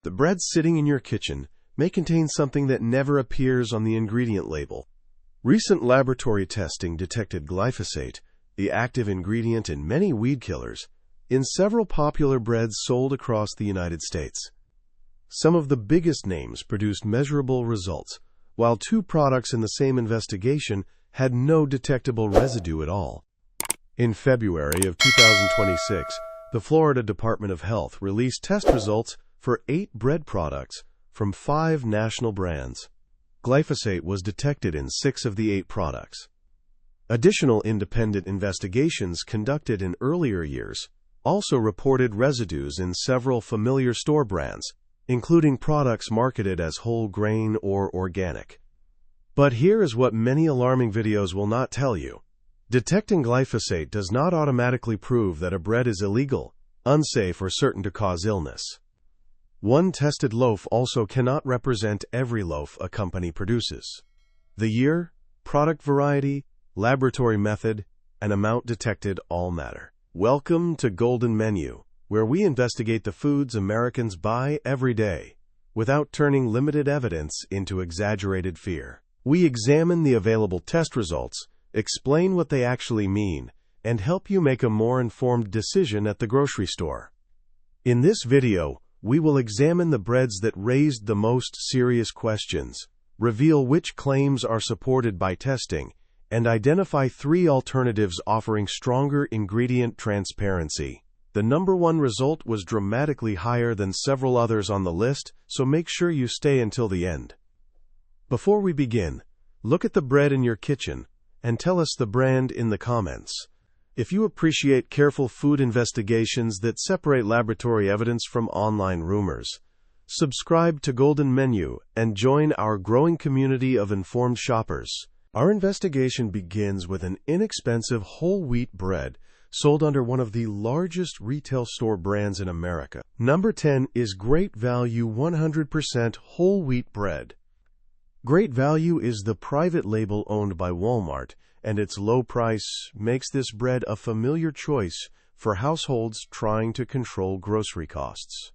The bread sitting in your kitchen may contain something that never appears on the ingredient label. Recent laboratory testing detected glyphosate, the active ingredient in many weed killers, in several popular breads sold across the United States. Some of the biggest names produced measurable results, while 2 products in the same investigation had no detectable residue at all. In February of 2026, the Florida Department of Health released test results for 8 bread products from 5 national brands. Glyphosate was detected in 6 of the 8 products. Additional independent investigations conducted in earlier years also reported residues in several familiar store brands, including products marketed as whole grain or organic. But here is what many alarming videos will not tell you. Detecting glyphosate does not automatically prove that a bread is illegal, unsafe, or certain to cause illness. One tested loaf also cannot represent every loaf a company produces. The year, product variety, laboratory method, and amount detected all matter. Welcome to Golden Menu, where we investigate the foods Americans buy every day, without turning limited evidence into exaggerated fear. We examine the available test results, explain what they actually mean, and help you make a more informed decision at the grocery store. In this video, we will examine the breads that raised the most serious questions, reveal which claims are supported by testing, and identify 3 alternatives offering stronger ingredient transparency. The number 1 result was dramatically higher than several others on the list, so make sure you stay until the end. Before we begin, look at the bread in your kitchen and tell us the brand in the comments. If you appreciate careful food investigations that separate laboratory evidence from online rumors, subscribe to Golden Menu and join our growing community of informed shoppers. Our investigation begins with an inexpensive whole wheat bread sold under one of the largest retail store brands in America. Number 10 is Great Value 100% whole wheat bread. Great Value is the private label owned by Walmart, and its low price makes this bread a familiar choice for households trying to control grocery costs.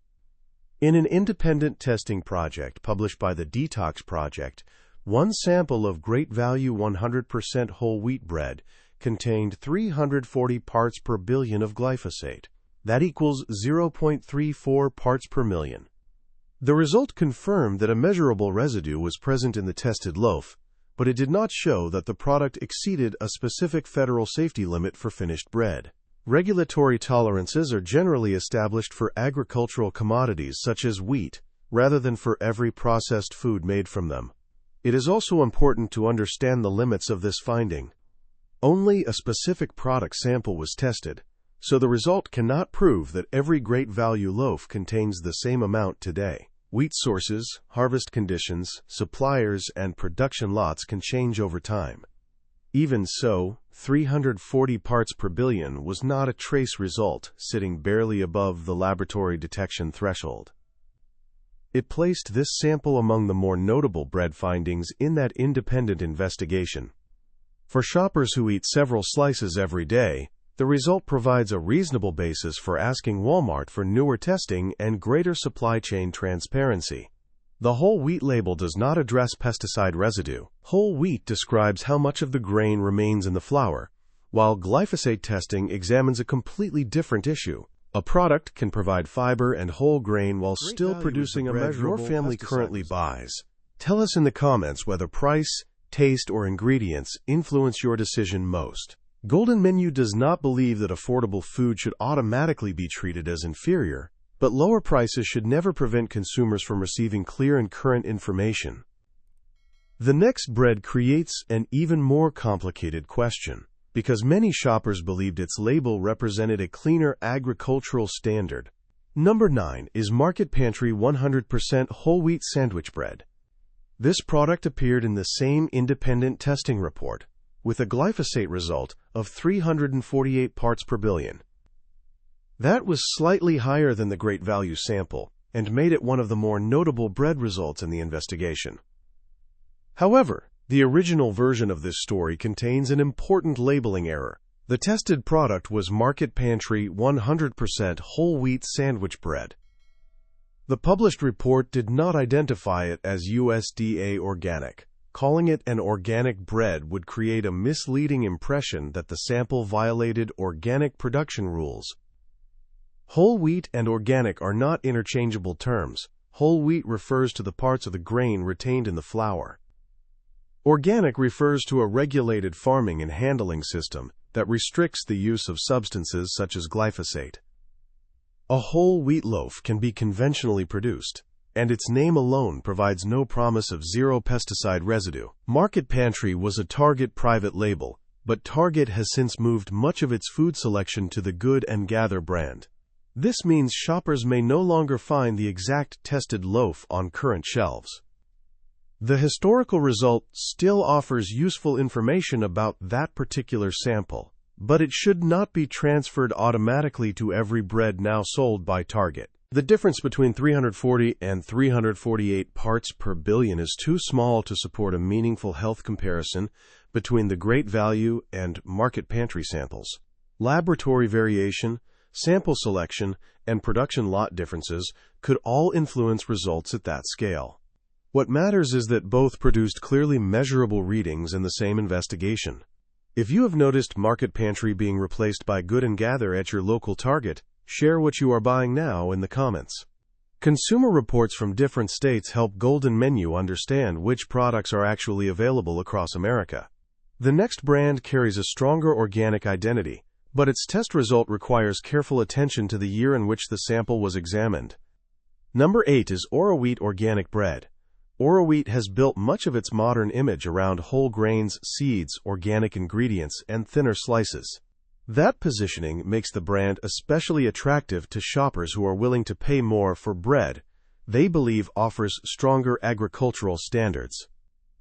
In an independent testing project published by the Detox Project, one sample of Great Value 100% whole wheat bread contained 340 parts per billion of glyphosate. That equals 0.34 parts per million. The result confirmed that a measurable residue was present in the tested loaf, but it did not show that the product exceeded a specific federal safety limit for finished bread. Regulatory tolerances are generally established for agricultural commodities such as wheat, rather than for every processed food made from them. It is also important to understand the limits of this finding. Only a specific product sample was tested, so the result cannot prove that every Great Value loaf contains the same amount today. Wheat sources, harvest conditions, suppliers, and production lots can change over time. Even so, 340 parts per billion was not a trace result, sitting barely above the laboratory detection threshold. It placed this sample among the more notable bread findings in that independent investigation. For shoppers who eat several slices every day, the result provides a reasonable basis for asking Walmart for newer testing and greater supply chain transparency. The whole wheat label does not address pesticide residue. Whole wheat describes how much of the grain remains in the flour, while glyphosate testing examines a completely different issue. A product can provide fiber and whole grain while still producing a measurable your family currently buys. Tell us in the comments whether price, taste, or ingredients influence your decision most. Golden Menu does not believe that affordable food should automatically be treated as inferior, but lower prices should never prevent consumers from receiving clear and current information. The next bread creates an even more complicated question, because many shoppers believed its label represented a cleaner agricultural standard. Number 9 is Market Pantry 100% whole wheat sandwich bread. This product appeared in the same independent testing report, with a glyphosate result of 348 parts per billion. That was slightly higher than the Great Value sample, and made it one of the more notable bread results in the investigation. However, the original version of this story contains an important labeling error. The tested product was Market Pantry 100% whole wheat sandwich bread. The published report did not identify it as USDA organic. Calling it an organic bread would create a misleading impression that the sample violated organic production rules. Whole wheat and organic are not interchangeable terms. Whole wheat refers to the parts of the grain retained in the flour. Organic refers to a regulated farming and handling system that restricts the use of substances such as glyphosate. A whole wheat loaf can be conventionally produced, and its name alone provides no promise of zero pesticide residue. Market Pantry was a Target private label, but Target has since moved much of its food selection to the Good and Gather brand. This means shoppers may no longer find the exact tested loaf on current shelves. The historical result still offers useful information about that particular sample, but it should not be transferred automatically to every bread now sold by Target. The difference between 340 and 348 parts per billion is too small to support a meaningful health comparison between the Great Value and Market Pantry samples. Laboratory variation, sample selection, and production lot differences could all influence results at that scale. What matters is that both produced clearly measurable readings in the same investigation. If you have noticed Market Pantry being replaced by Good and Gather at your local Target, share what you are buying now in the comments. Consumer reports from different states help Golden Menu understand which products are actually available across America. The next brand carries a stronger organic identity, but its test result requires careful attention to the year in which the sample was examined. Number 8 is Oro Wheat Organic Bread. Oro Wheat has built much of its modern image around whole grains, seeds, organic ingredients, and thinner slices. That positioning makes the brand especially attractive to shoppers who are willing to pay more for bread they believe offers stronger agricultural standards.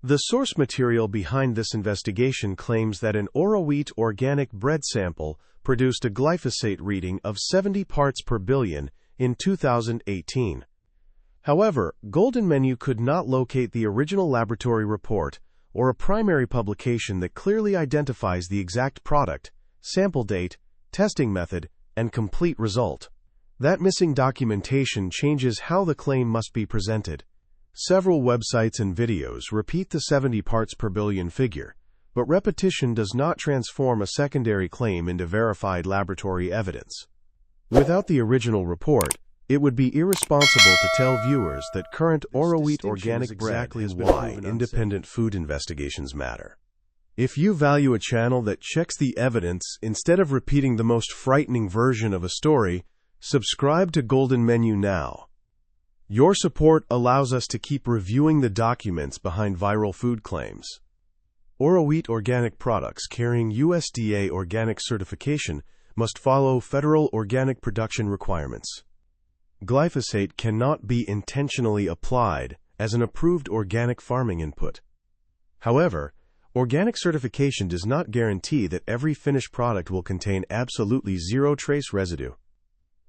The source material behind this investigation claims that an Oro Wheat organic bread sample produced a glyphosate reading of 70 parts per billion in 2018. However, Golden Menu could not locate the original laboratory report or a primary publication that clearly identifies the exact product, sample date, testing method, and complete result. That missing documentation changes how the claim must be presented. Several websites and videos repeat the 70 parts per billion figure, but repetition does not transform a secondary claim into verified laboratory evidence. Without the original report, it would be irresponsible to tell viewers that current Oro Wheat organic bread is why independent food investigations matter. If you value a channel that checks the evidence instead of repeating the most frightening version of a story, subscribe to Golden Menu now. Your support allows us to keep reviewing the documents behind viral food claims. Oro Wheat organic products carrying USDA organic certification must follow federal organic production requirements. Glyphosate cannot be intentionally applied as an approved organic farming input. However, organic certification does not guarantee that every finished product will contain absolutely zero trace residue.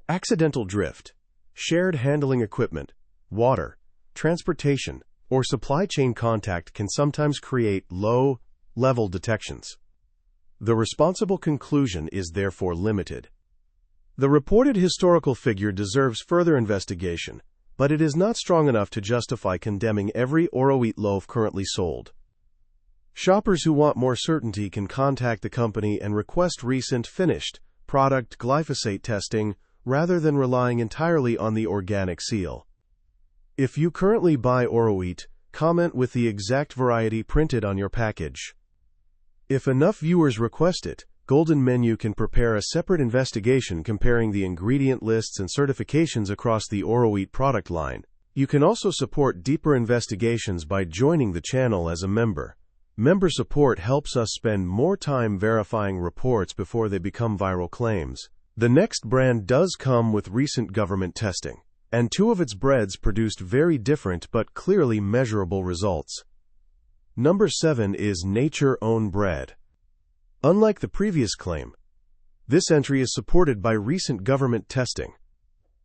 Accidental drift, shared handling equipment, water, transportation, or supply chain contact can sometimes create low-level detections. The responsible conclusion is therefore limited. The reported historical figure deserves further investigation, but it is not strong enough to justify condemning every Oro Wheat loaf currently sold. Shoppers who want more certainty can contact the company and request recent finished product glyphosate testing rather than relying entirely on the organic seal. If you currently buy Oro Wheat, comment with the exact variety printed on your package. If enough viewers request it, Golden Menu can prepare a separate investigation comparing the ingredient lists and certifications across the Oro Wheat product line. You can also support deeper investigations by joining the channel as a member. Member support helps us spend more time verifying reports before they become viral claims. The next brand does come with recent government testing, and 2 of its breads produced very different but clearly measurable results. Number 7 is Nature Own Bread. Unlike the previous claim, this entry is supported by recent government testing.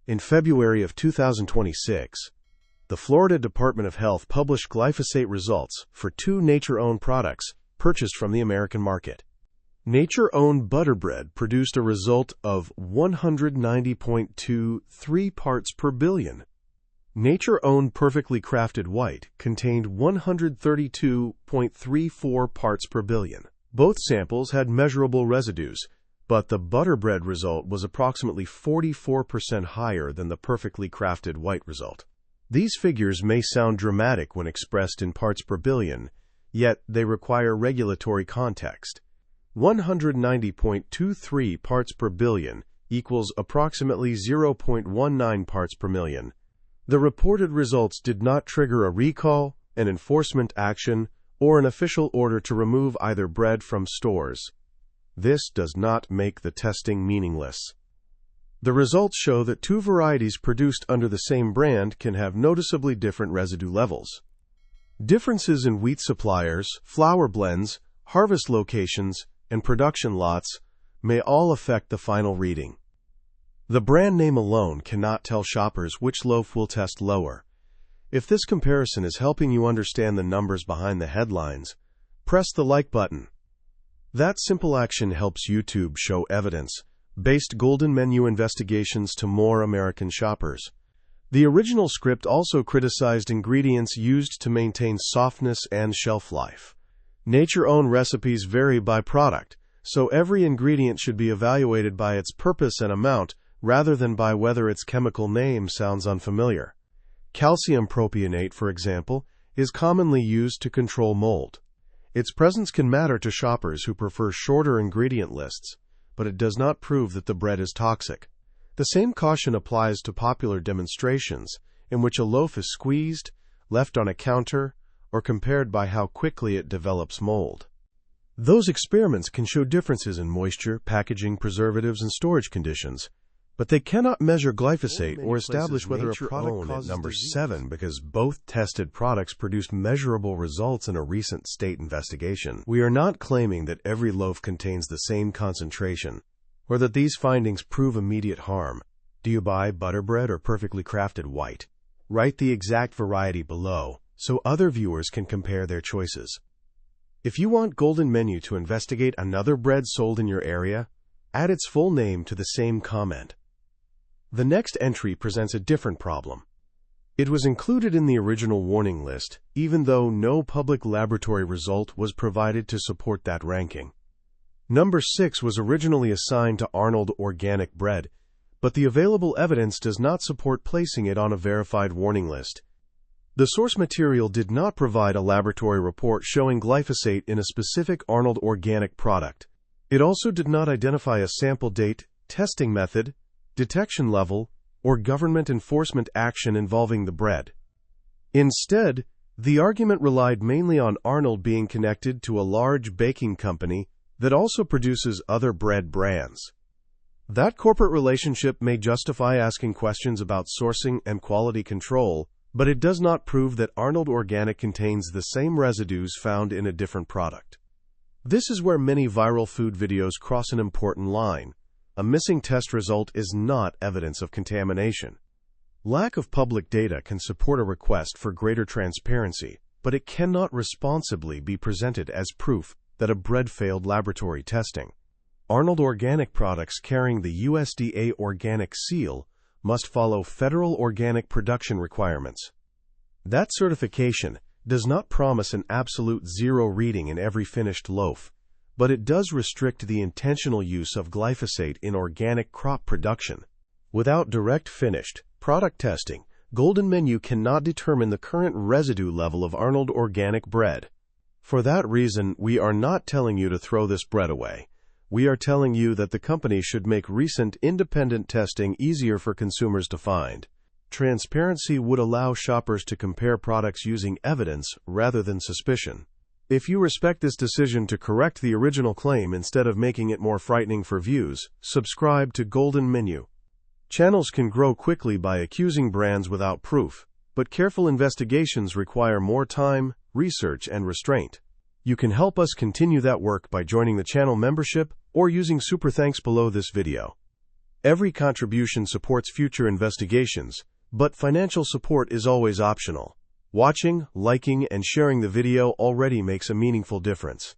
In February of 2026, the Florida Department of Health published glyphosate results for 2 nature-owned products purchased from the American market. Nature-owned butter bread produced a result of 190.23 parts per billion. Nature-owned perfectly crafted white contained 132.34 parts per billion. Both samples had measurable residues, but the butter bread result was approximately 44% higher than the perfectly crafted white result. These figures may sound dramatic when expressed in parts per billion, yet they require regulatory context. 190.23 parts per billion equals approximately 0.19 parts per million. The reported results did not trigger a recall, an enforcement action, or an official order to remove either bread from stores. This does not make the testing meaningless. The results show that two varieties produced under the same brand can have noticeably different residue levels. Differences in wheat suppliers, flour blends, harvest locations, and production lots may all affect the final reading. The brand name alone cannot tell shoppers which loaf will test lower. If this comparison is helping you understand the numbers behind the headlines, press the like button. That simple action helps YouTube show evidence-based golden menu investigations to more American shoppers. The original script also criticized ingredients used to maintain softness and shelf life. Nature-owned recipes vary by product, so every ingredient should be evaluated by its purpose and amount rather than by whether its chemical name sounds unfamiliar. Calcium propionate, for example, is commonly used to control mold. Its presence can matter to shoppers who prefer shorter ingredient lists, but it does not prove that the bread is toxic. The same caution applies to popular demonstrations in which a loaf is squeezed, left on a counter, or compared by how quickly it develops mold. Those experiments can show differences in moisture, packaging, preservatives, and storage conditions, but they cannot measure glyphosate or establish whether a product causes number 7 because both tested products produced measurable results in a recent state investigation. We are not claiming that every loaf contains the same concentration, or that these findings prove immediate harm. Do you buy butter bread or perfectly crafted white? Write the exact variety below so other viewers can compare their choices. If you want Golden Menu to investigate another bread sold in your area, add its full name to the same comment. The next entry presents a different problem. It was included in the original warning list, even though no public laboratory result was provided to support that ranking. Number 6 was originally assigned to Arnold Organic Bread, but the available evidence does not support placing it on a verified warning list. The source material did not provide a laboratory report showing glyphosate in a specific Arnold Organic product. It also did not identify a sample date, testing method, detection level, or government enforcement action involving the bread. Instead, the argument relied mainly on Arnold being connected to a large baking company that also produces other bread brands. That corporate relationship may justify asking questions about sourcing and quality control, but it does not prove that Arnold Organic contains the same residues found in a different product. This is where many viral food videos cross an important line. A missing test result is not evidence of contamination. Lack of public data can support a request for greater transparency, but it cannot responsibly be presented as proof that a bread failed laboratory testing. Arnold Organic products carrying the USDA organic seal must follow federal organic production requirements. That certification does not promise an absolute zero reading in every finished loaf, but it does restrict the intentional use of glyphosate in organic crop production. Without direct finished product testing, Golden Menu cannot determine the current residue level of Arnold Organic bread. For that reason, we are not telling you to throw this bread away. We are telling you that the company should make recent independent testing easier for consumers to find. Transparency would allow shoppers to compare products using evidence rather than suspicion. If you respect this decision to correct the original claim instead of making it more frightening for views, subscribe to Golden Menu. Channels can grow quickly by accusing brands without proof, but careful investigations require more time, research, and restraint. You can help us continue that work by joining the channel membership or using super thanks below this video. Every contribution supports future investigations, but financial support is always optional. Watching, liking, and sharing the video already makes a meaningful difference.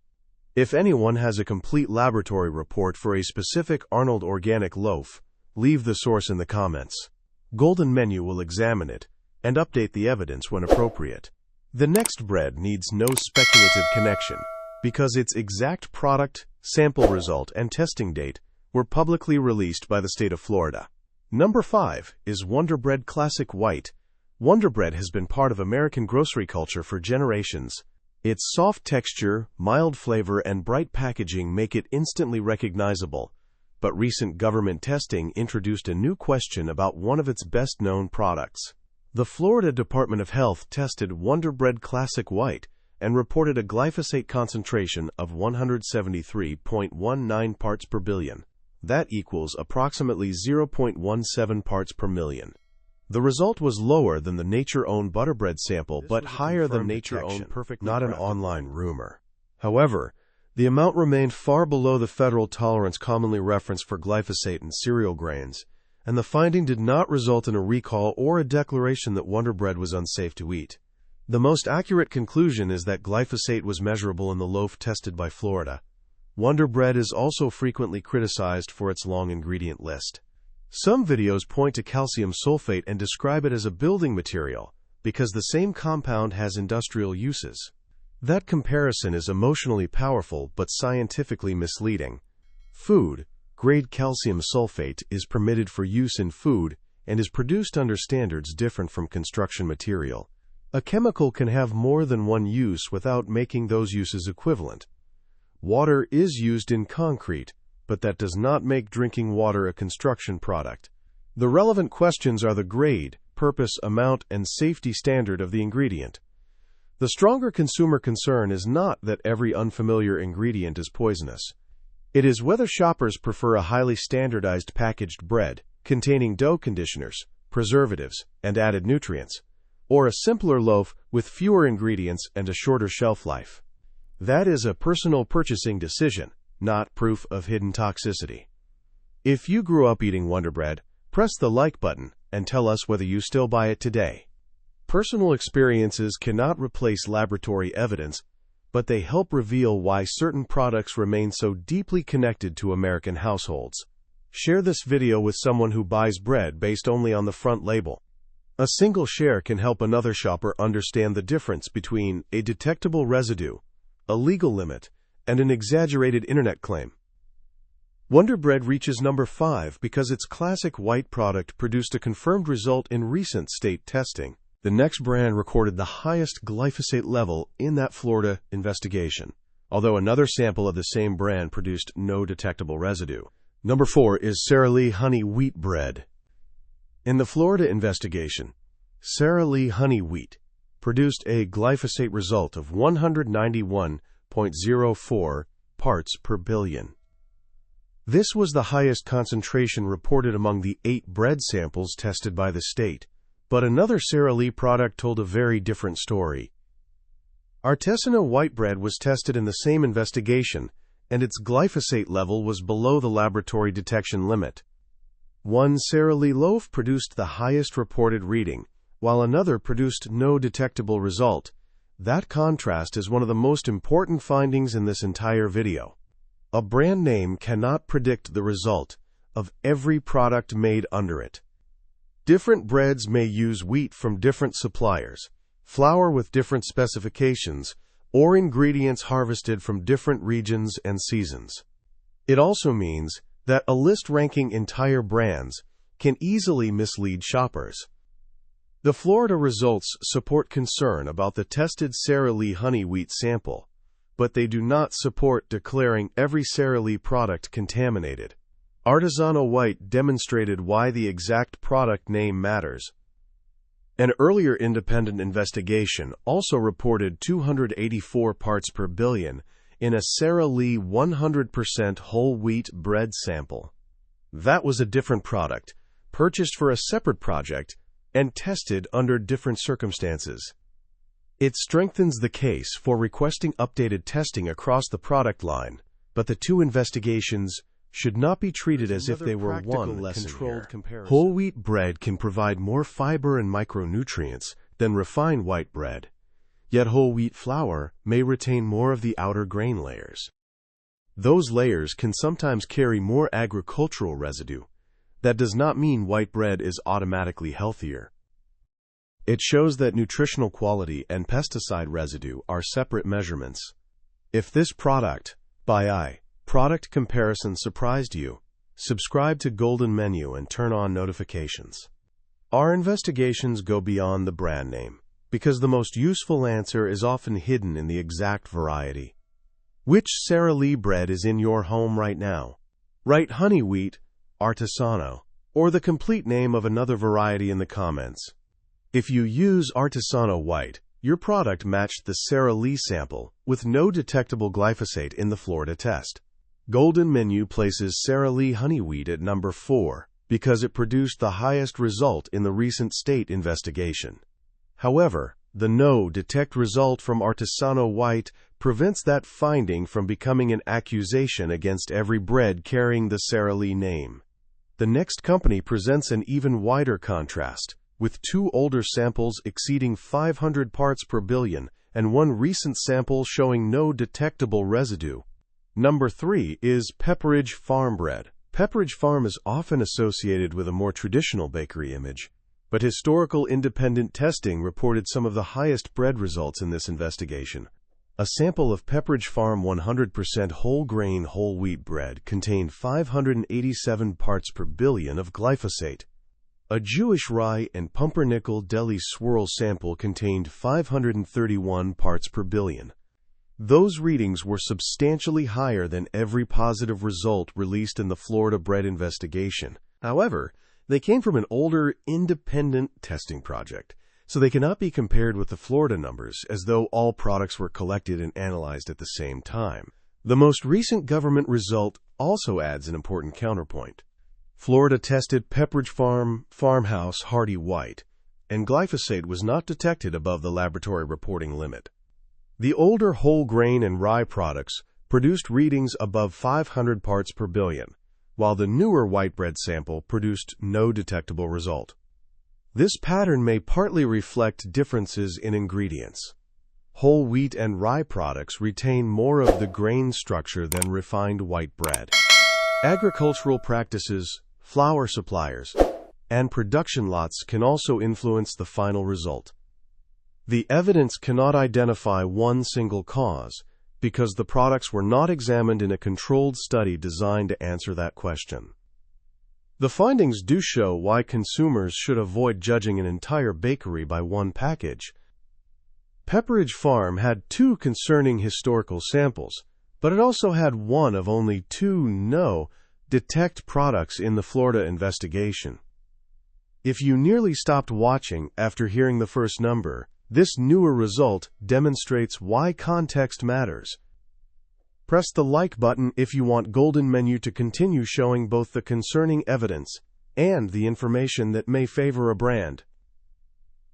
If anyone has a complete laboratory report for a specific Arnold Organic loaf, leave the source in the comments. Golden Menu will examine it, and update the evidence when appropriate. The next bread needs no speculative connection because its exact product, sample result, and testing date were publicly released by the state of Florida. Number 5 is Wonder Bread Classic White. Wonder Bread has been part of American grocery culture for generations. Its soft texture, mild flavor, and bright packaging make it instantly recognizable. But recent government testing introduced a new question about one of its best-known products. The Florida Department of Health tested Wonder Bread Classic White and reported a glyphosate concentration of 173.19 parts per billion. That equals approximately 0.17 parts per million. The result was lower than the Nature-owned Butterbread sample, but higher than Nature-owned Perfect, not an online rumor. However, the amount remained far below the federal tolerance commonly referenced for glyphosate in cereal grains, and the finding did not result in a recall or a declaration that Wonder Bread was unsafe to eat. The most accurate conclusion is that glyphosate was measurable in the loaf tested by Florida. Wonder Bread is also frequently criticized for its long ingredient list. Some videos point to calcium sulfate and describe it as a building material because the same compound has industrial uses. That comparison is emotionally powerful but scientifically misleading. Food-grade calcium sulfate is permitted for use in food and is produced under standards different from construction material. A chemical can have more than one use without making those uses equivalent. Water is used in concrete, but that does not make drinking water a construction product. The relevant questions are the grade, purpose, amount, and safety standard of the ingredient. The stronger consumer concern is not that every unfamiliar ingredient is poisonous. It is whether shoppers prefer a highly standardized packaged bread containing dough conditioners, preservatives, and added nutrients, or a simpler loaf with fewer ingredients and a shorter shelf life. That is a personal purchasing decision, not proof of hidden toxicity. If you grew up eating Wonder Bread, press the like button and tell us whether you still buy it today. Personal experiences cannot replace laboratory evidence, but they help reveal why certain products remain so deeply connected to American households. Share this video with someone who buys bread based only on the front label. A single share can help another shopper understand the difference between a detectable residue, a legal limit, and an exaggerated internet claim. Wonder Bread reaches number 5 because its classic white product produced a confirmed result in recent state testing. The next brand recorded the highest glyphosate level in that Florida investigation, although another sample of the same brand produced no detectable residue. Number 4 is Sara Lee Honey Wheat Bread. In the Florida investigation, Sara Lee Honey Wheat produced a glyphosate result of 191.04 parts per billion. This was the highest concentration reported among the 8 bread samples tested by the state, but another Sara Lee product told a very different story. Artisanal white bread was tested in the same investigation, and its glyphosate level was below the laboratory detection limit. One Sara Lee loaf produced the highest reported reading, while another produced no detectable result. That contrast is one of the most important findings in this entire video. A brand name cannot predict the result of every product made under it. Different breads may use wheat from different suppliers, flour with different specifications, or ingredients harvested from different regions and seasons. It also means that a list ranking entire brands can easily mislead shoppers. The Florida results support concern about the tested Sara Lee honey wheat sample, but they do not support declaring every Sara Lee product contaminated. Artisanal white demonstrated why the exact product name matters. An earlier independent investigation also reported 284 parts per billion in a Sara Lee 100% whole wheat bread sample. That was a different product, purchased for a separate project, and tested under different circumstances. It strengthens the case for requesting updated testing across the product line, but the two investigations should not be treated as if they were one controlled comparison. Whole wheat bread can provide more fiber and micronutrients than refined white bread, yet whole wheat flour may retain more of the outer grain layers. Those layers can sometimes carry more agricultural residue. That does not mean white bread is automatically healthier. It shows that nutritional quality and pesticide residue are separate measurements. If this product comparison surprised you, subscribe to Golden Menu and turn on notifications. Our investigations go beyond the brand name, because the most useful answer is often hidden in the exact variety. Which Sara Lee bread is in your home right now? Write honey wheat, artisanal, or the complete name of another variety in the comments. If you use artisanal white, your product matched the Sara Lee sample with no detectable glyphosate in the Florida test. Golden Menu places Sara Lee honey wheat at number 4 because it produced the highest result in the recent state investigation. However, the no detect result from artisanal white prevents that finding from becoming an accusation against every bread carrying the Sara Lee name. The next company presents an even wider contrast, with 2 older samples exceeding 500 parts per billion and 1 recent sample showing no detectable residue. Number 3 is Pepperidge Farm bread. Pepperidge Farm is often associated with a more traditional bakery image, but historical independent testing reported some of the highest bread results in this investigation. A sample of Pepperidge Farm 100% whole grain whole wheat bread contained 587 parts per billion of glyphosate. A Jewish rye and pumpernickel deli swirl sample contained 531 parts per billion. Those readings were substantially higher than every positive result released in the Florida bread investigation. However, they came from an older, independent testing project, so they cannot be compared with the Florida numbers as though all products were collected and analyzed at the same time. The most recent government result also adds an important counterpoint. Florida tested Pepperidge Farm Farmhouse Hardy White, and glyphosate was not detected above the laboratory reporting limit. The older whole grain and rye products produced readings above 500 parts per billion, while the newer white bread sample produced no detectable result. This pattern may partly reflect differences in ingredients. Whole wheat and rye products retain more of the grain structure than refined white bread. Agricultural practices, flour suppliers, and production lots can also influence the final result. The evidence cannot identify one single cause because the products were not examined in a controlled study designed to answer that question. The findings do show why consumers should avoid judging an entire bakery by one package. Pepperidge Farm had 2 concerning historical samples, but it also had 1 of only 2 no-detect products in the Florida investigation. If you nearly stopped watching after hearing the first number, this newer result demonstrates why context matters. Press the like button if you want Golden Menu to continue showing both the concerning evidence and the information that may favor a brand.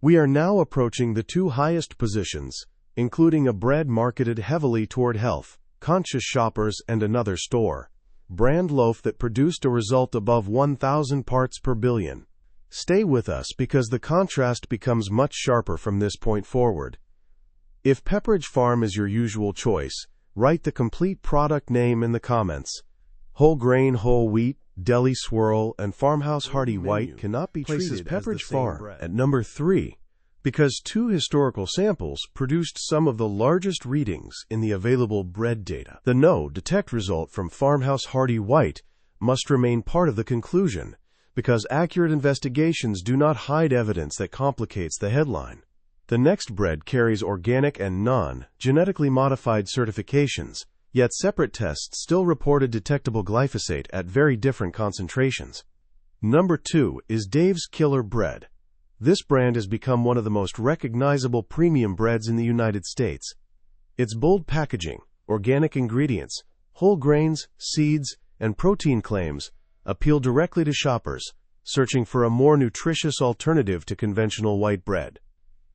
We are now approaching the 2 highest positions, including a bread marketed heavily toward health, conscious shoppers and another store brand loaf that produced a result above 1,000 parts per billion. Stay with us because the contrast becomes much sharper from this point forward. If Pepperidge Farm is your usual choice, write the complete product name in the comments. Whole grain whole wheat, deli swirl, and farmhouse hardy white cannot be treated Pepperidge Farm at number 3 because 2 historical samples produced some of the largest readings in the available bread data. The no detect result from farmhouse hardy white must remain part of the conclusion, because accurate investigations do not hide evidence that complicates the headline. The next bread carries organic and non-genetically modified certifications, yet separate tests still reported detectable glyphosate at very different concentrations. Number 2 is Dave's Killer Bread. This brand has become one of the most recognizable premium breads in the United States. Its bold packaging, organic ingredients, whole grains, seeds, and protein claims appeal directly to shoppers searching for a more nutritious alternative to conventional white bread.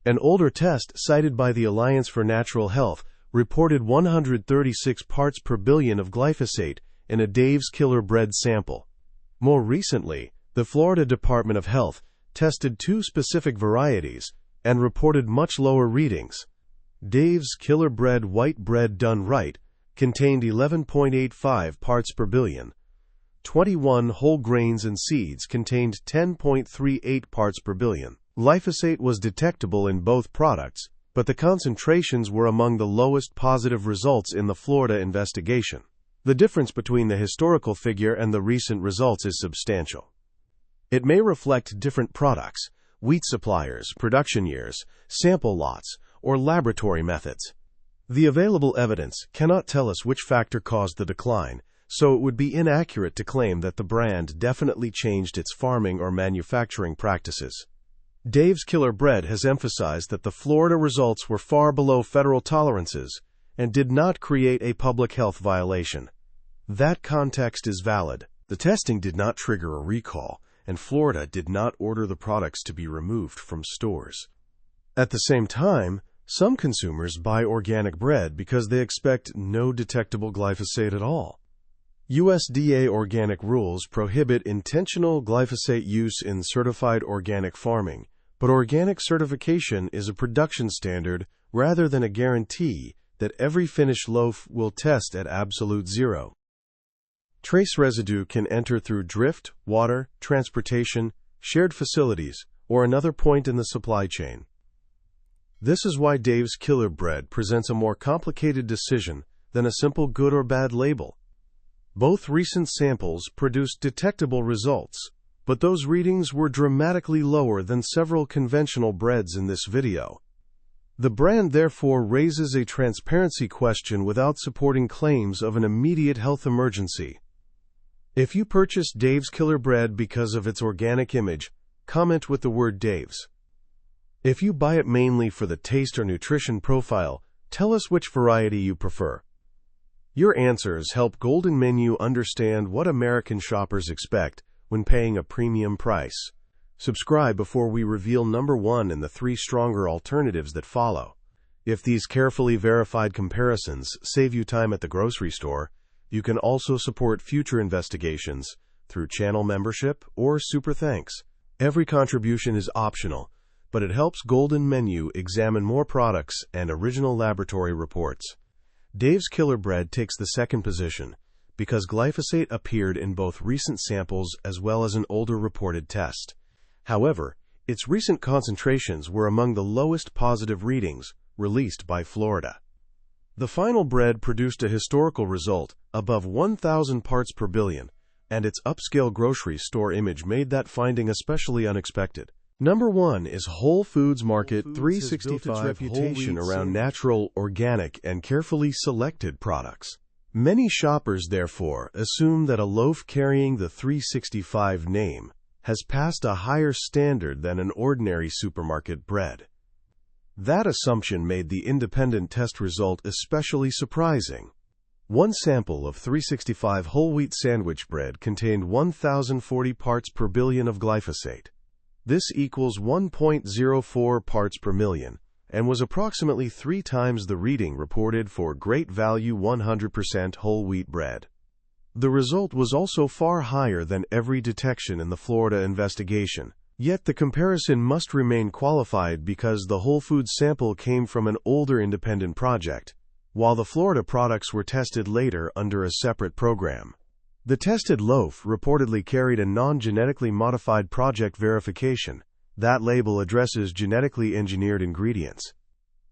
An older test cited by the Alliance for Natural Health reported 136 parts per billion of glyphosate in a Dave's Killer Bread sample. More recently, the Florida Department of Health tested 2 specific varieties and reported much lower readings. Dave's Killer Bread white bread done right contained 11.85 parts per billion. 21 whole grains and seeds contained 10.38 parts per billion. Glyphosate was detectable in both products, but the concentrations were among the lowest positive results in the Florida investigation. The difference between the historical figure and the recent results is substantial. It may reflect different products, wheat suppliers, production years, sample lots, or laboratory methods. The available evidence cannot tell us which factor caused the decline, so it would be inaccurate to claim that the brand definitely changed its farming or manufacturing practices. Dave's Killer Bread has emphasized that the Florida results were far below federal tolerances and did not create a public health violation. That context is valid. The testing did not trigger a recall, and Florida did not order the products to be removed from stores. At the same time, some consumers buy organic bread because they expect no detectable glyphosate at all. USDA organic rules prohibit intentional glyphosate use in certified organic farming, but organic certification is a production standard rather than a guarantee that every finished loaf will test at absolute zero. Trace residue can enter through drift, water, transportation, shared facilities, or another point in the supply chain. This is why Dave's Killer Bread presents a more complicated decision than a simple good or bad label. Both recent samples produced detectable results, but those readings were dramatically lower than several conventional breads in this video. The brand therefore raises a transparency question without supporting claims of an immediate health emergency. If you purchase Dave's Killer Bread because of its organic image, comment with the word Dave's. If you buy it mainly for the taste or nutrition profile, tell us which variety you prefer. Your answers help Golden Menu understand what American shoppers expect when paying a premium price. Subscribe before we reveal number 1 in the 3 stronger alternatives that follow. If these carefully verified comparisons save you time at the grocery store, you can also support future investigations through channel membership or super thanks. Every contribution is optional, but it helps Golden Menu examine more products and original laboratory reports. Dave's Killer Bread takes the second position because glyphosate appeared in both recent samples as well as an older reported test. However, its recent concentrations were among the lowest positive readings released by Florida. The final bread produced a historical result above 1,000 parts per billion, and its upscale grocery store image made that finding especially unexpected. Number 1 is Whole Foods Market 365 reputation around natural, organic, and carefully selected products. Many shoppers, therefore, assume that a loaf carrying the 365 name has passed a higher standard than an ordinary supermarket bread. That assumption made the independent test result especially surprising. One sample of 365 whole wheat sandwich bread contained 1,040 parts per billion of glyphosate. This equals 1.04 parts per million, and was approximately 3 times the reading reported for great value 100% whole wheat bread. The result was also far higher than every detection in the Florida investigation. Yet the comparison must remain qualified because the Whole Foods sample came from an older independent project, while the Florida products were tested later under a separate program. The tested loaf reportedly carried a non-genetically modified project verification. That label addresses genetically engineered ingredients.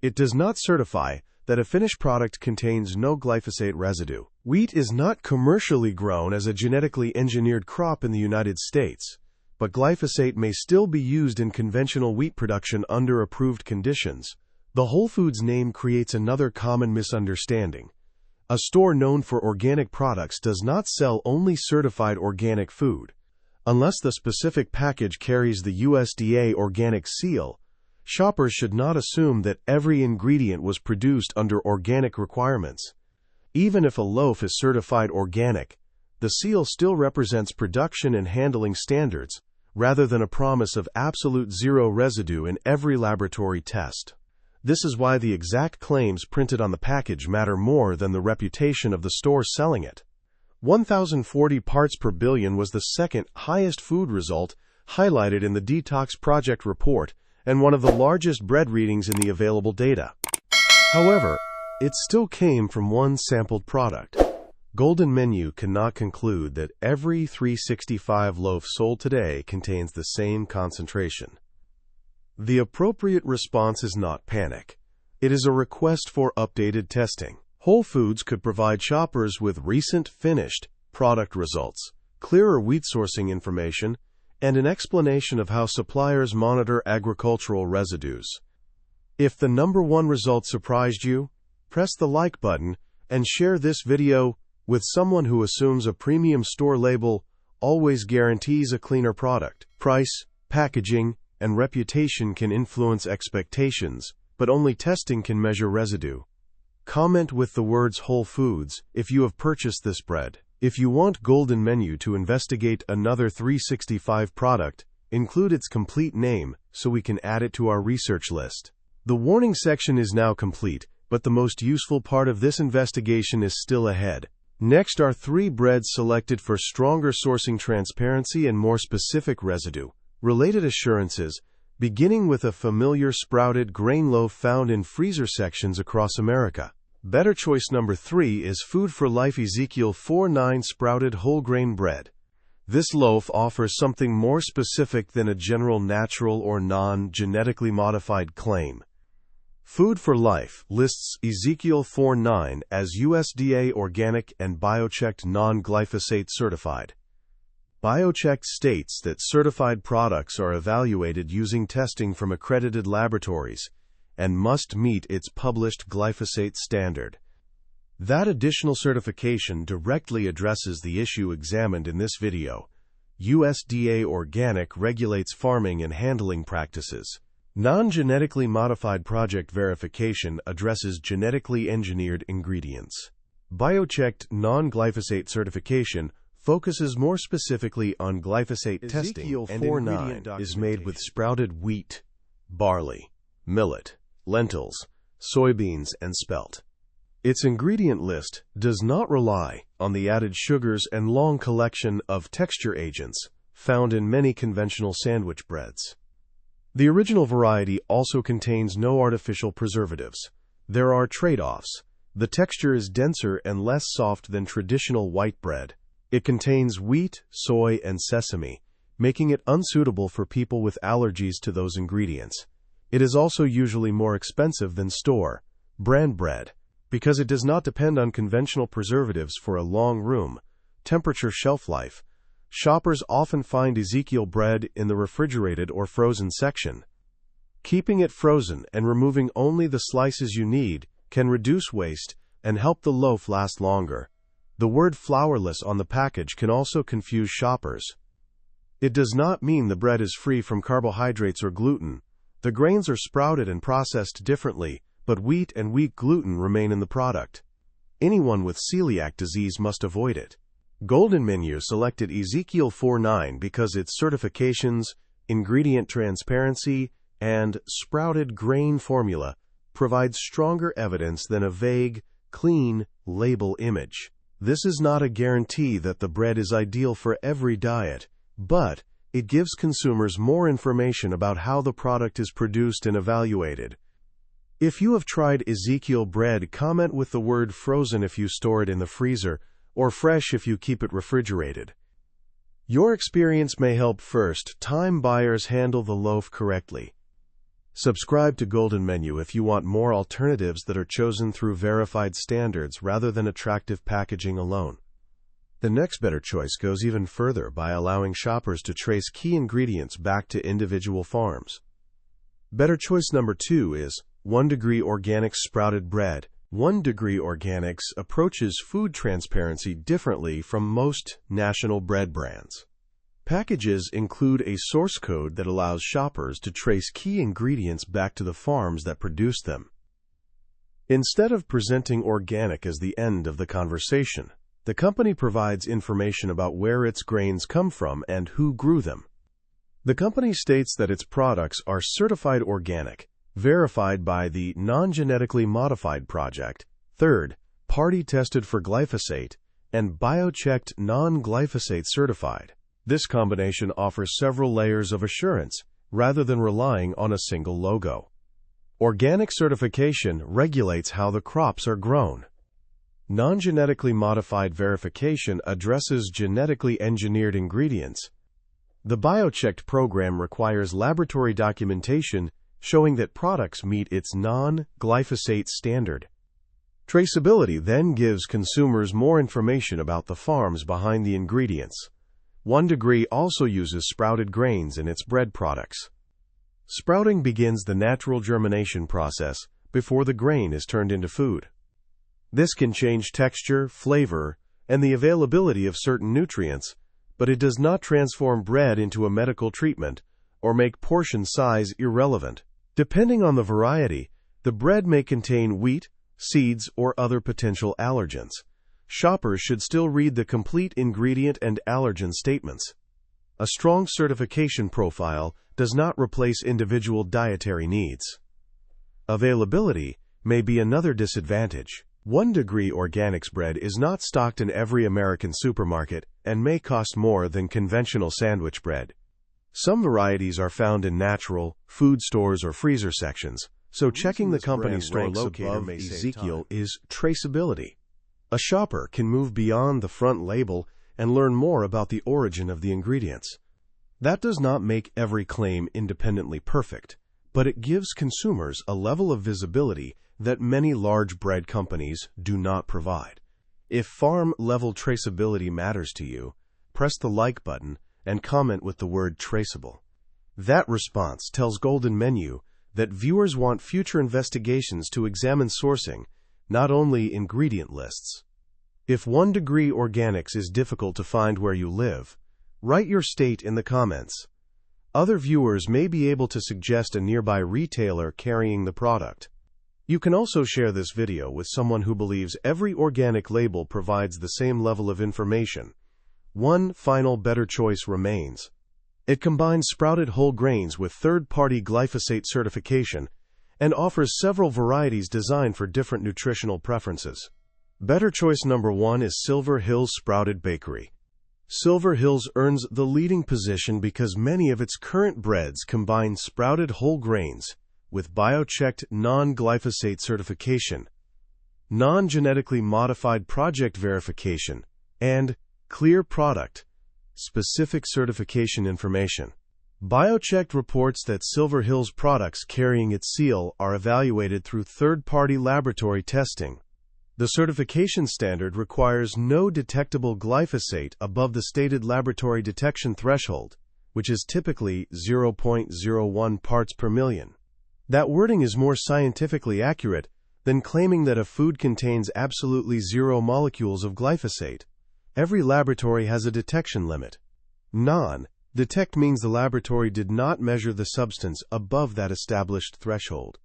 It does not certify that a finished product contains no glyphosate residue. Wheat is not commercially grown as a genetically engineered crop in the United States, but glyphosate may still be used in conventional wheat production under approved conditions. The Whole Foods name creates another common misunderstanding. A store known for organic products does not sell only certified organic food. Unless the specific package carries the USDA organic seal, shoppers should not assume that every ingredient was produced under organic requirements. Even if a loaf is certified organic, the seal still represents production and handling standards, rather than a promise of absolute zero residue in every laboratory test. This is why the exact claims printed on the package matter more than the reputation of the store selling it. 1,040 parts per billion was the second highest food result highlighted in the Detox Project report and one of the largest bread readings in the available data. However, it still came from one sampled product. Golden Menu cannot conclude that every 365 loaf sold today contains the same concentration. The appropriate response is not panic. It is a request for updated testing. Whole Foods could provide shoppers with recent finished product results, clearer wheat sourcing information, and an explanation of how suppliers monitor agricultural residues. If the number one result surprised you, press the like button and share this video with someone who assumes a premium store label always guarantees a cleaner product. Price, packaging, and reputation can influence expectations, but only testing can measure residue. Comment with the words Whole Foods if you have purchased this bread. If you want Golden Menu to investigate another 365 product, include its complete name so we can add it to our research list. The warning section is now complete, but the most useful part of this investigation is still ahead. Next are 3 breads selected for stronger sourcing transparency and more specific residue related assurances, beginning with a familiar sprouted grain loaf found in freezer sections across America. Better choice number 3 is Food for Life Ezekiel 4:9 sprouted whole grain bread. This loaf offers something more specific than a general natural or non-genetically modified claim. Food for Life lists Ezekiel 4:9 as USDA organic and biochecked non-glyphosate certified. Biochecked states that certified products are evaluated using testing from accredited laboratories and must meet its published glyphosate standard. That additional certification directly addresses the issue examined in this video. USDA Organic regulates farming and handling practices. Non-genetically modified project verification addresses genetically engineered ingredients. Biochecked non-glyphosate certification focuses more specifically on glyphosate testing, Ezekiel and 4:9 is made with sprouted wheat, barley, millet, lentils, soybeans, and spelt. Its ingredient list does not rely on the added sugars and long collection of texture agents found in many conventional sandwich breads. The original variety also contains no artificial preservatives. There are trade-offs. The texture is denser and less soft than traditional white bread. It contains wheat, soy, and sesame, making it unsuitable for people with allergies to those ingredients. It is also usually more expensive than store-brand bread, because it does not depend on conventional preservatives for a long room temperature shelf life. Shoppers often find Ezekiel bread in the refrigerated or frozen section. Keeping it frozen and removing only the slices you need can reduce waste and help the loaf last longer. The word flourless on the package can also confuse shoppers. It does not mean the bread is free from carbohydrates or gluten. The grains are sprouted and processed differently, but wheat and wheat gluten remain in the product. Anyone with celiac disease must avoid it. Golden Menu selected Ezekiel 4:9 because its certifications, ingredient transparency, and sprouted grain formula provide stronger evidence than a vague, clean label image. This is not a guarantee that the bread is ideal for every diet, but it gives consumers more information about how the product is produced and evaluated. If you have tried Ezekiel bread, comment with the word frozen if you store it in the freezer, or fresh if you keep it refrigerated. Your experience may help first-time buyers handle the loaf correctly. Subscribe to Golden Menu if you want more alternatives that are chosen through verified standards rather than attractive packaging alone. The next better choice goes even further by allowing shoppers to trace key ingredients back to individual farms. Better choice number 2 is 1 Degree Organics sprouted bread. 1 Degree Organics approaches food transparency differently from most national bread brands. Packages include a source code that allows shoppers to trace key ingredients back to the farms that produced them. Instead of presenting organic as the end of the conversation, the company provides information about where its grains come from and who grew them. The company states that its products are certified organic, verified by the Non-Genetically Modified Project, third-party tested for glyphosate, and biochecked non-glyphosate certified. This combination offers several layers of assurance, rather than relying on a single logo. Organic certification regulates how the crops are grown. Non-genetically modified verification addresses genetically engineered ingredients. The BioChecked program requires laboratory documentation showing that products meet its non-glyphosate standard. Traceability then gives consumers more information about the farms behind the ingredients. 1degree also uses sprouted grains in its bread products. Sprouting begins the natural germination process before the grain is turned into food. This can change texture, flavor, and the availability of certain nutrients, but it does not transform bread into a medical treatment or make portion size irrelevant. Depending on the variety, the bread may contain wheat, seeds, or other potential allergens. Shoppers should still read the complete ingredient and allergen statements. A strong certification profile does not replace individual dietary needs. Availability may be another disadvantage. 1degree Organics bread is not stocked in every American supermarket and may cost more than conventional sandwich bread. Some varieties are found in natural, food stores or freezer sections, so checking the company's store locator above Ezekiel is traceability. A shopper can move beyond the front label and learn more about the origin of the ingredients. That does not make every claim independently perfect, but it gives consumers a level of visibility that many large bread companies do not provide. If farm-level traceability matters to you, press the like button and comment with the word traceable. That response tells Golden Menu that viewers want future investigations to examine sourcing, not only ingredient lists. If 1degree Organics is difficult to find where you live, write your state in the comments. Other viewers may be able to suggest a nearby retailer carrying the product. You can also share this video with someone who believes every organic label provides the same level of information. One final better choice remains. It combines sprouted whole grains with third-party glyphosate certification and offers several varieties designed for different nutritional preferences. Better choice number 1 is Silver Hills Sprouted Bakery. Silver Hills earns the leading position because many of its current breads combine sprouted whole grains with BioChecked non-glyphosate certification, non-genetically modified project verification, and clear product specific certification information. BioChecked reports that Silver Hills products carrying its seal are evaluated through third-party laboratory testing. The certification standard requires no detectable glyphosate above the stated laboratory detection threshold, which is typically 0.01 parts per million. That wording is more scientifically accurate than claiming that a food contains absolutely 0 molecules of glyphosate. Every laboratory has a detection limit. Non-detect means the laboratory did not measure the substance above that established threshold.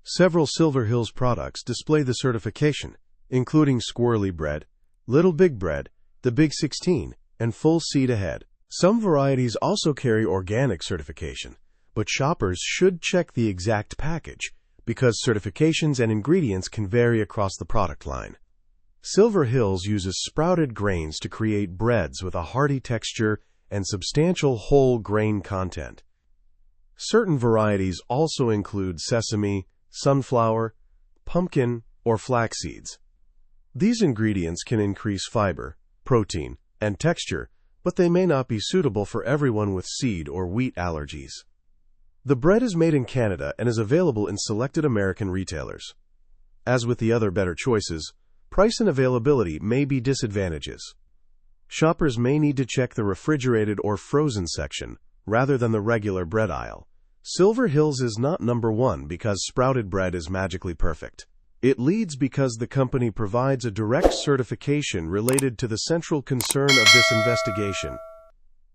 Several Silver Hills products display the certification, including Squirrely Bread, Little Big Bread, the Big 16, and Full Seed Ahead. Some varieties also carry organic certification, but shoppers should check the exact package because certifications and ingredients can vary across the product line. Silver Hills uses sprouted grains to create breads with a hearty texture and substantial whole grain content. Certain varieties also include sesame, sunflower, pumpkin, or flax seeds. These ingredients can increase fiber, protein, and texture, but they may not be suitable for everyone with seed or wheat allergies. The bread is made in Canada and is available in selected American retailers. As with the other better choices, price and availability may be disadvantages. Shoppers may need to check the refrigerated or frozen section rather than the regular bread aisle. Silver Hills is not number 1 because sprouted bread is magically perfect. It leads because the company provides a direct certification related to the central concern of this investigation.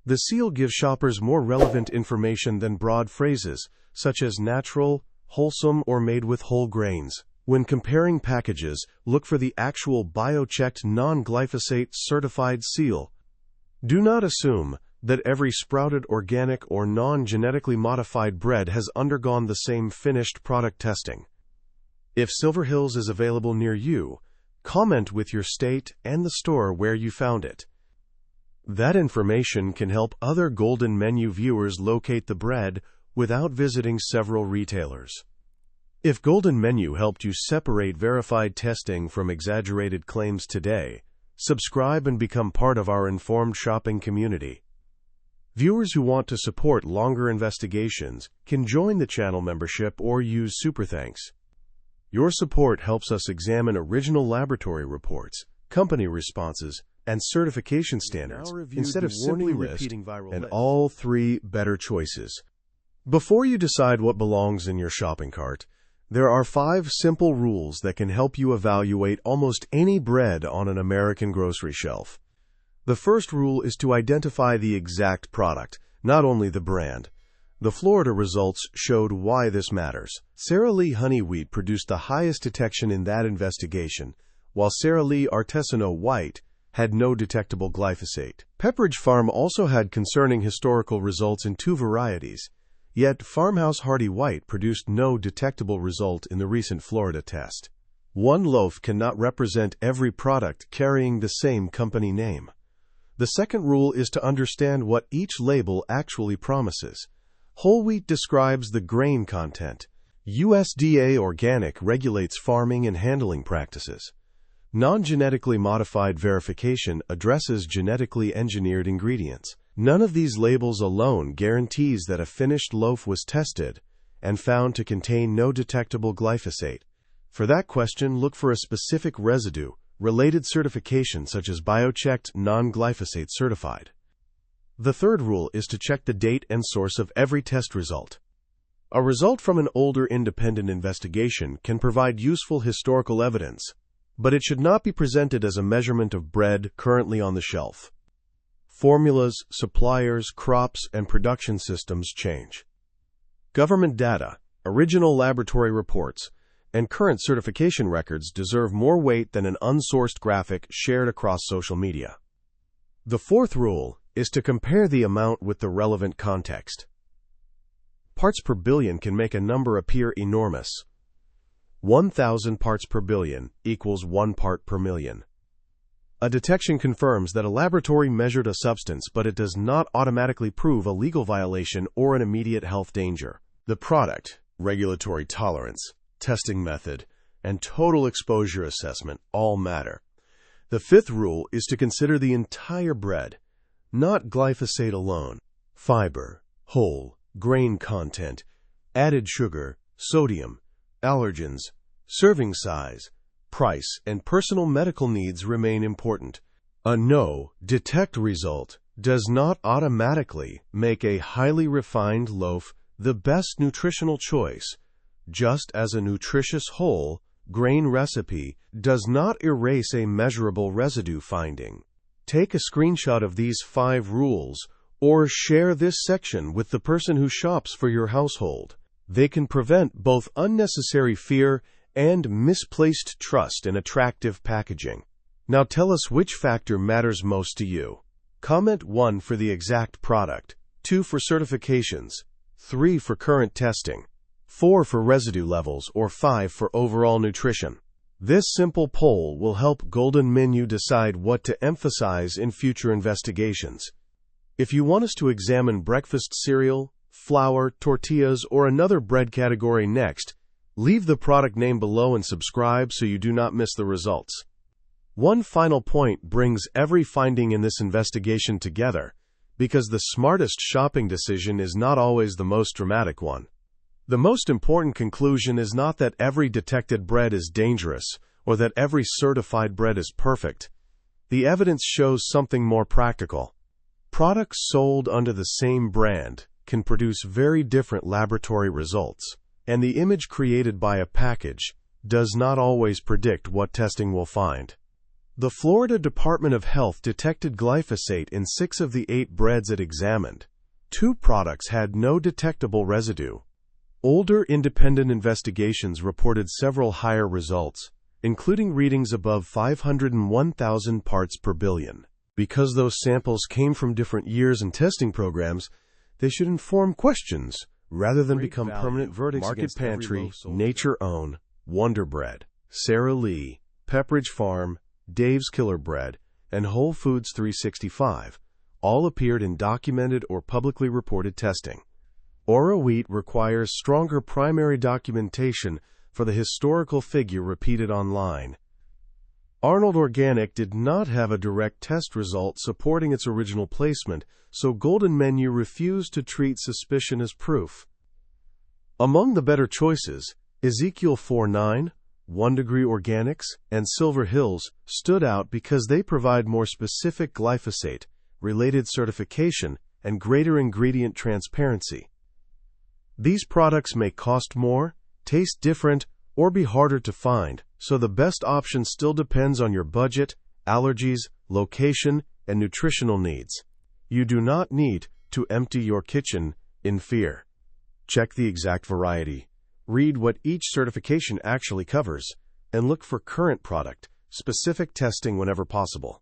The seal gives shoppers more relevant information than broad phrases, such as natural, wholesome, or made with whole grains. When comparing packages, look for the actual BioChecked non-glyphosate certified seal. Do not assume that every sprouted organic or non-genetically modified bread has undergone the same finished product testing. If Silver Hills is available near you, comment with your state and the store where you found it. That information can help other Golden Menu viewers locate the bread without visiting several retailers. If Golden Menu helped you separate verified testing from exaggerated claims today, subscribe and become part of our informed shopping community. Viewers who want to support longer investigations can join the channel membership or use Super Thanks. Your support helps us examine original laboratory reports, company responses, and certification standards instead of simply repeating viral and all three better choices. Before you decide what belongs in your shopping cart, there are 5 simple rules that can help you evaluate almost any bread on an American grocery shelf. The first rule is to identify the exact product, not only the brand. The Florida results showed why this matters. Sara Lee honey wheat produced the highest detection in that investigation, while Sara Lee artisanal white had no detectable glyphosate. Pepperidge Farm also had concerning historical results in 2 varieties, yet Farmhouse Hardy White produced no detectable result in the recent Florida test. One loaf cannot represent every product carrying the same company name. The second rule is to understand what each label actually promises. Whole wheat describes the grain content. USDA Organic regulates farming and handling practices. Non-genetically modified verification addresses genetically engineered ingredients. None of these labels alone guarantees that a finished loaf was tested and found to contain no detectable glyphosate. For that question, look for a specific residue, related certification such as biochecked, non-glyphosate certified. The third rule is to check the date and source of every test result. A result from an older independent investigation can provide useful historical evidence, but it should not be presented as a measurement of bread currently on the shelf. Formulas, suppliers, crops, and production systems change. Government data, original laboratory reports, and current certification records deserve more weight than an unsourced graphic shared across social media. The fourth rule is to compare the amount with the relevant context. Parts per billion can make a number appear enormous. 1,000 parts per billion equals 1 part per million. A detection confirms that a laboratory measured a substance, but it does not automatically prove a legal violation or an immediate health danger. The product, regulatory tolerance, testing method, and total exposure assessment all matter. The fifth rule is to consider the entire bread, not glyphosate alone. Fiber, whole, grain content, added sugar, sodium, allergens, serving size, price, and personal medical needs remain important. A no detect result does not automatically make a highly refined loaf the best nutritional choice, just as a nutritious whole grain recipe does not erase a measurable residue finding. Take a screenshot of these 5 rules or share this section with the person who shops for your household. They can prevent both unnecessary fear and misplaced trust in attractive packaging. Now tell us which factor matters most to you. Comment 1 for the exact product, 2 for certifications, 3 for current testing, 4 for residue levels, or 5 for overall nutrition. This simple poll will help Golden Menu decide what to emphasize in future investigations. If you want us to examine breakfast cereal, flour, tortillas, or another bread category next, leave the product name below and subscribe so you do not miss the results. One final point brings every finding in this investigation together, because the smartest shopping decision is not always the most dramatic one. The most important conclusion is not that every detected bread is dangerous or that every certified bread is perfect. The evidence shows something more practical. Products sold under the same brand can produce very different laboratory results, and the image created by a package does not always predict what testing will find. The Florida Department of Health detected glyphosate in 6 of the 8 breads it examined. 2 products had no detectable residue. Older independent investigations reported several higher results, including readings above 501,000 parts per billion. Because those samples came from different years and testing programs, they should inform questions rather than become permanent verdicts. Market Pantry, Nature Own, Wonder Bread, Sara Lee, Pepperidge Farm, Dave's Killer Bread, and Whole Foods 365 all appeared in documented or publicly reported testing. Ora wheat requires stronger primary documentation for the historical figure repeated online. Arnold Organic did not have a direct test result supporting its original placement, so Golden Menu refused to treat suspicion as proof. Among the better choices, Ezekiel 4:9, 1 Degree Organics, and Silver Hills stood out because they provide more specific glyphosate-related certification and greater ingredient transparency. These products may cost more, taste different, or be harder to find, so the best option still depends on your budget, allergies, location, and nutritional needs. You do not need to empty your kitchen in fear. Check the exact variety, read what each certification actually covers, and look for current product-specific testing whenever possible.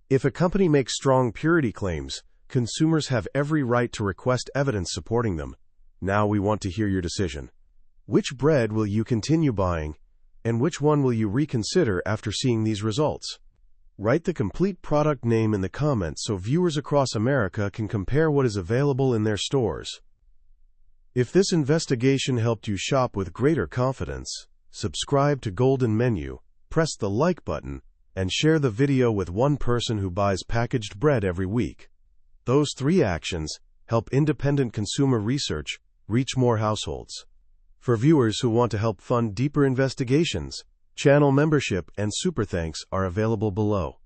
If a company makes strong purity claims, consumers have every right to request evidence supporting them. Now we want to hear your decision. Which bread will you continue buying, and which one will you reconsider after seeing these results? Write the complete product name in the comments so viewers across America can compare what is available in their stores. If this investigation helped you shop with greater confidence, subscribe to Golden Menu, press the like button, and share the video with one person who buys packaged bread every week. Those 3 actions help independent consumer research reach more households. For viewers who want to help fund deeper investigations, channel membership and super thanks are available below.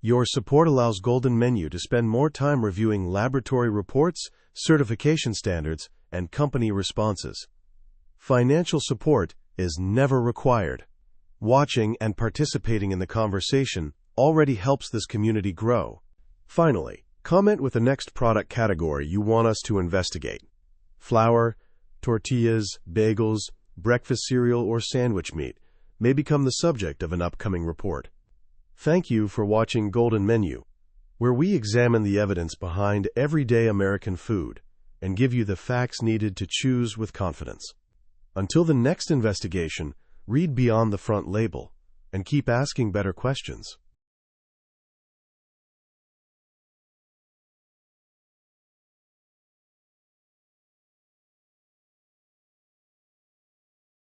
Your support allows Golden Menu to spend more time reviewing laboratory reports, certification standards, and company responses. Financial support is never required. Watching and participating in the conversation already helps this community grow. Finally, comment with the next product category you want us to investigate. Flour, tortillas, bagels, breakfast cereal, or sandwich meat may become the subject of an upcoming report. Thank you for watching Golden Menu, where we examine the evidence behind everyday American food and give you the facts needed to choose with confidence. Until the next investigation, read beyond the front label and keep asking better questions.